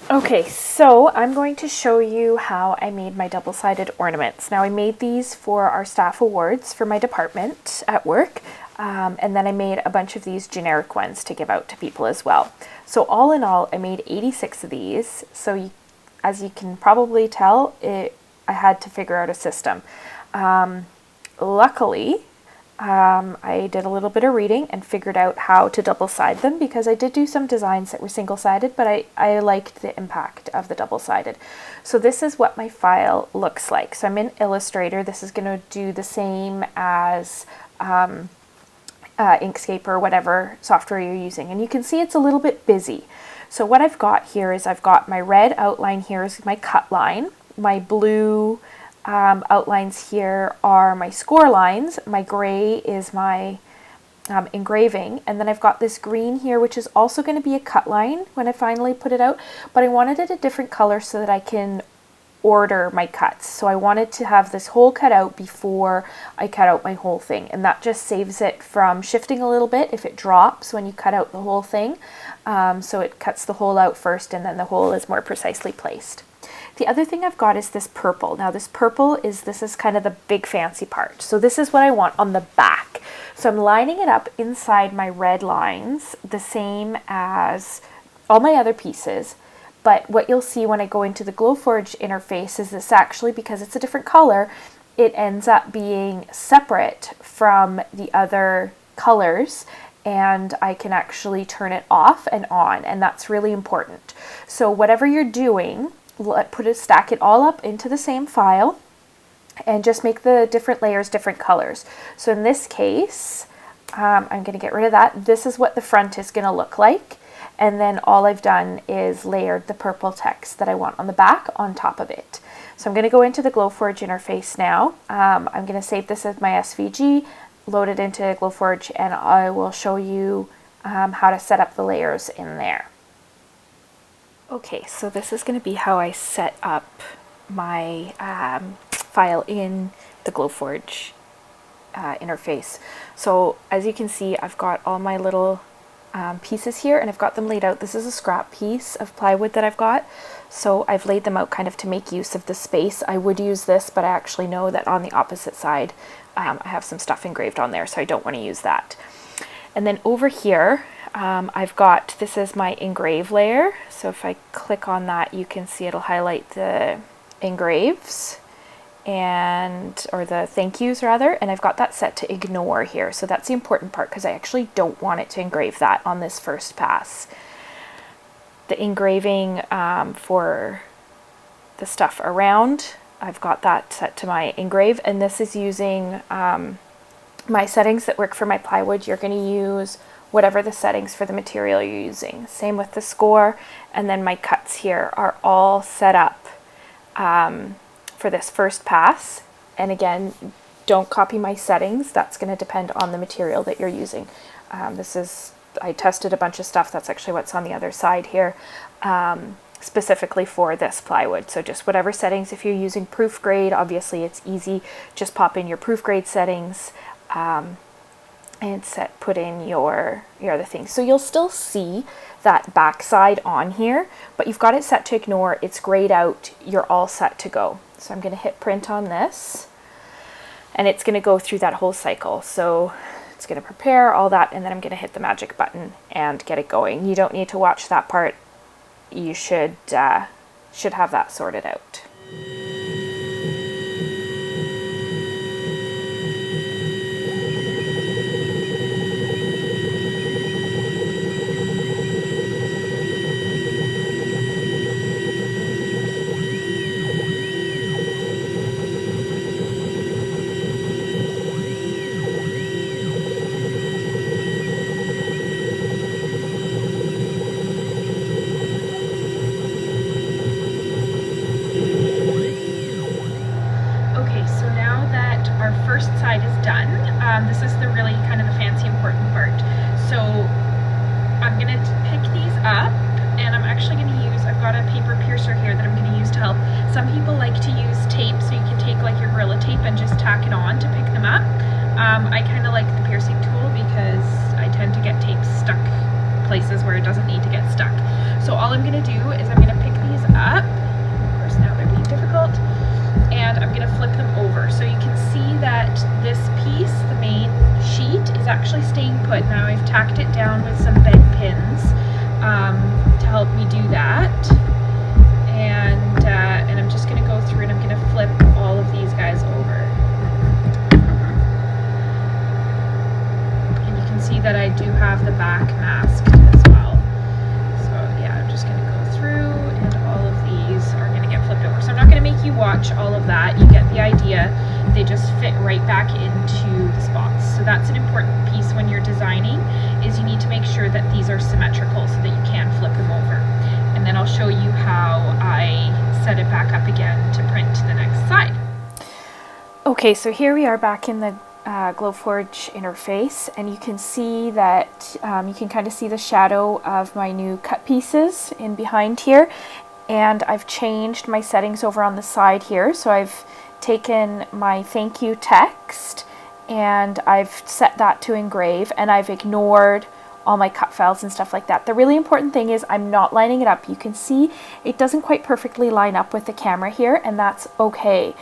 Okay, so I'm going to show you how I made my double-sided ornaments. Now I made these for our staff awards for my department at work, and then I made a bunch of these generic ones to give out to people as well. So all in all, I made 86 of these. So as you can probably tell, I had to figure out a system. Luckily, I did a little bit of reading and figured out how to double-side them, because I did do some designs that were single-sided, but I liked the impact of the double-sided. So this is what my file looks like. So I'm in Illustrator. This is going to do the same as Inkscape or whatever software you're using. And you can see it's a little bit busy. So what I've got here is I've got my red outline here is my cut line, my blue outlines here are my score lines, my gray is my engraving, and then I've got this green here which is also going to be a cut line when I finally put it out, but I wanted it a different color so that I can order my cuts. So I wanted to have this whole cut out before I cut out my whole thing, and that just saves it from shifting a little bit if it drops when you cut out the whole thing. So it cuts the hole out first and then the hole is more precisely placed. The other thing I've got is this purple. Now this purple this is kind of the big fancy part. So this is what I want on the back. So I'm lining it up inside my red lines, the same as all my other pieces. But what you'll see when I go into the Glowforge interface is this actually, because it's a different color, it ends up being separate from the other colors, and I can actually turn it off and on, and that's really important. So whatever you're doing, stack it all up into the same file and just make the different layers different colors. So in this case, I'm going to get rid of that. This is what the front is going to look like. And then all I've done is layered the purple text that I want on the back on top of it. So I'm going to go into the Glowforge interface now. I'm going to save this as my SVG, load it into Glowforge, and I will show you how to set up the layers in there. Okay, so this is going to be how I set up my file in the Glowforge interface. So as you can see, I've got all my little pieces here, and I've got them laid out. This is a scrap piece of plywood that I've got, so I've laid them out kind of to make use of the space. I would use this, but I actually know that on the opposite side I have some stuff engraved on there, so I don't want to use that. And then over here, I've got, this is my Engrave layer. So if I click on that, you can see it'll highlight the engraves or the thank yous rather, and I've got that set to ignore here. So that's the important part, because I actually don't want it to engrave that on this first pass. The engraving for the stuff around, I've got that set to my engrave, and this is using my settings that work for my plywood. You're going to use whatever the settings for the material you're using. Same with the score, and then my cuts here are all set up for this first pass. And again, don't copy my settings. That's going to depend on the material that you're using. I tested a bunch of stuff. That's actually what's on the other side here, specifically for this plywood. So just whatever settings. If you're using proof grade, obviously it's easy. Just pop in your proof grade settings and put in your other things. So you'll still see that backside on here, but you've got it set to ignore. It's grayed out. You're all set to go. So I'm going to hit print on this, and it's going to go through that whole cycle. So it's going to prepare all that, and then I'm going to hit the magic button and get it going. You don't need to watch that part. You should have that sorted out. First side is done. This is the really kind of the fancy important part. So I'm going to pick these up, and I'm actually going to use, I've got a paper piercer here that I'm going to use to help. Some people like to use tape, so you can take like your Gorilla tape and just tack it on to pick them up. I kind of like the piercing tool because I tend to get tape stuck places where it doesn't need to get stuck. So all I'm going to do is I'm going to pick felt, and I'm going to flip them over. So you can see that this piece, the main sheet, is actually staying put. Now I've tacked it down with some bed pins to help me do that. And I'm just going to go through and I'm going to flip all of these guys over. And you can see that I do have the back masked as well. So yeah, I'm just going to go through, and all of these are going to get flipped over. So I'm not going to make you watch all of that. You get the idea. They just fit right back into the spots. So that's an important piece when you're designing, is you need to make sure that these are symmetrical so that you can flip them over. And then I'll show you how I set it back up again to print the next side. Okay, so here we are back in the Glowforge interface, and you can see that you can kind of see the shadow of my new cut pieces in behind here, and I've changed my settings over on the side here. So I've taken my thank you text and I've set that to engrave, and I've ignored all my cut files and stuff like that. The really important thing is I'm not lining it up. You can see it doesn't quite perfectly line up with the camera here, and that's okay.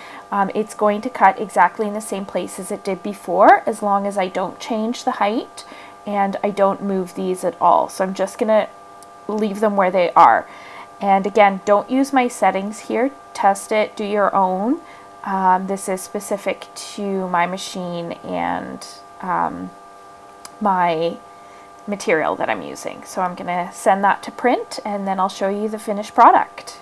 It's going to cut exactly in the same place as it did before, as long as I don't change the height and I don't move these at all. So I'm just gonna leave them where they are. And again, don't use my settings here. Test it, do your own. This is specific to my machine and my material that I'm using. So I'm going to send that to print, and then I'll show you the finished product.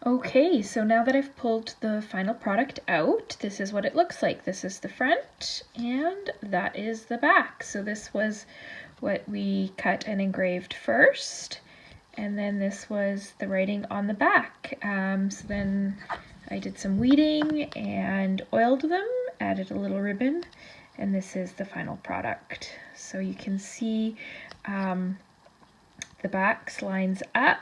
Okay, so now that I've pulled the final product out, this is what it looks like. This is the front and that is the back. So this was what we cut and engraved first, and then this was the writing on the back. So then I did some weeding and oiled them, added a little ribbon, and this is the final product. So you can see the back lines up.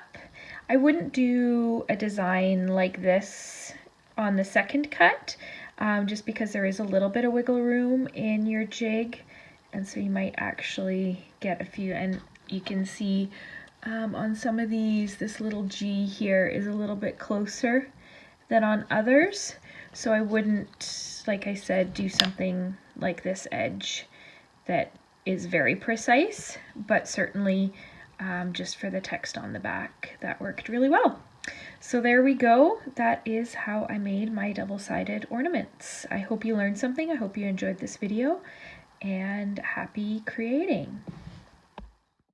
I wouldn't do a design like this on the second cut, just because there is a little bit of wiggle room in your jig, and so you might actually get a few, and you can see on some of these, this little G here is a little bit closer than on others, so I wouldn't, like I said, do something like this edge that is very precise, but certainly just for the text on the back, that worked really well. So there we go. That is how I made my double-sided ornaments. I hope you learned something. I hope you enjoyed this video, and happy creating.